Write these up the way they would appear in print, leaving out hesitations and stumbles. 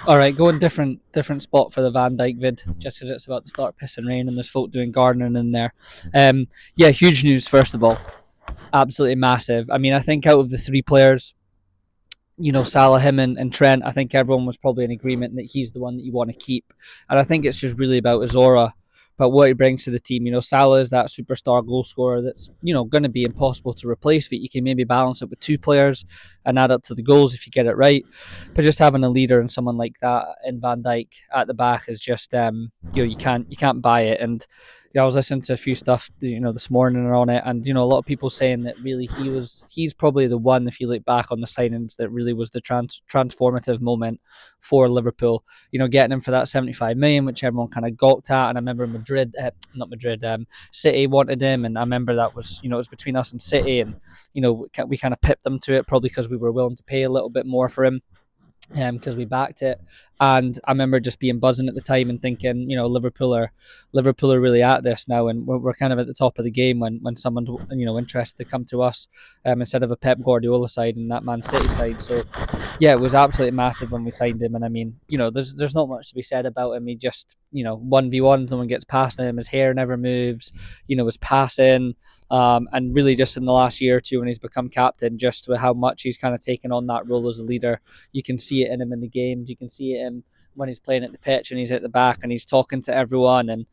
All right, going different spot for the Van Dijk vid, just because it's about to start pissing rain and there's folk doing gardening in there. Yeah, huge news first of all, absolutely massive. I mean, I think out of the three players, Salah, him, and Trent, I think everyone was probably in agreement that he's the one that you want to keep. And I think it's just really about his aura, about what he brings to the team. Salah is that superstar goal scorer that's, going to be impossible to replace, but you can maybe balance it with two players and add up to the goals if you get it right. But just having a leader and someone like that in Van Dijk at the back is just, you can't buy it. And yeah, I was listening to a few stuff, this morning on it, and a lot of people saying that really he's probably the one, if you look back on the signings, that really was the transformative moment for Liverpool. Getting him for that 75 million, which everyone kind of gawked at, and I remember not Madrid, City wanted him, and I remember that was it was between us and City, and we kind of pipped them to it probably because we were willing to pay a little bit more for him because we backed it. And I remember just being buzzing at the time and thinking, Liverpool are really at this now, and we're kind of at the top of the game when someone's interested to come to us instead of a Pep Guardiola side and that Man City side. So yeah, it was absolutely massive when we signed him. And I mean, there's not much to be said about him. He just 1v1, someone gets past him, his hair never moves, his passing. And really just in the last year or two when he's become captain, just with how much he's kind of taken on that role as a leader, you can see it in him in the games, you can see it in when he's playing at the pitch and he's at the back and he's talking to everyone. And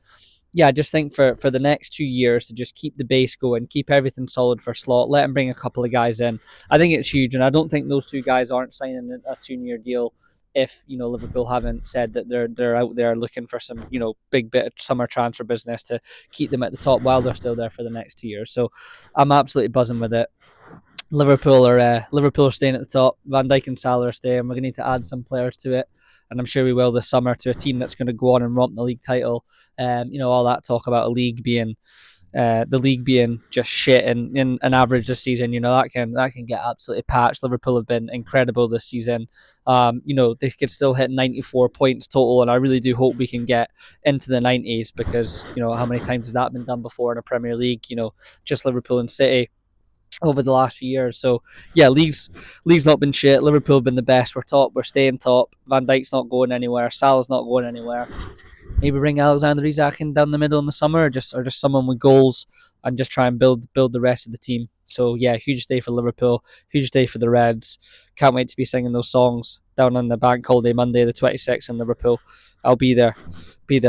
yeah, I just think for the next 2 years to just keep the base going, keep everything solid for Slot, let him bring a couple of guys in. I think it's huge, and I don't think those two guys aren't signing a 2-year deal if Liverpool haven't said that they're out there looking for some big bit of summer transfer business to keep them at the top while they're still there for the next 2 years. So I'm absolutely buzzing with it. Liverpool are staying at the top. Van Dijk and Salah are staying. We're going to need to add some players to it, and I'm sure we will this summer, to a team that's going to go on and romp the league title. All that talk about the league being just shit and in an average this season, that can get absolutely patched. Liverpool have been incredible this season. They could still hit 94 points total, and I really do hope we can get into the 90s because how many times has that been done before in a Premier League? Just Liverpool and City over the last few years. So yeah, league's not been shit. Liverpool have been the best. We're top. We're staying top. Van Dijk's not going anywhere. Salah's not going anywhere. Maybe bring Alexander Isak in down the middle in the summer, or just someone with goals, and just try and build the rest of the team. So yeah, huge day for Liverpool, huge day for the Reds. Can't wait to be singing those songs down on the bank holiday Monday, the 26th in Liverpool. I'll be there with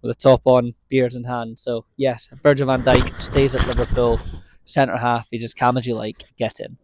the top on, beers in hand. So yes, Virgil Van Dijk stays at Liverpool, centre half. He's as calm as you like. Get in.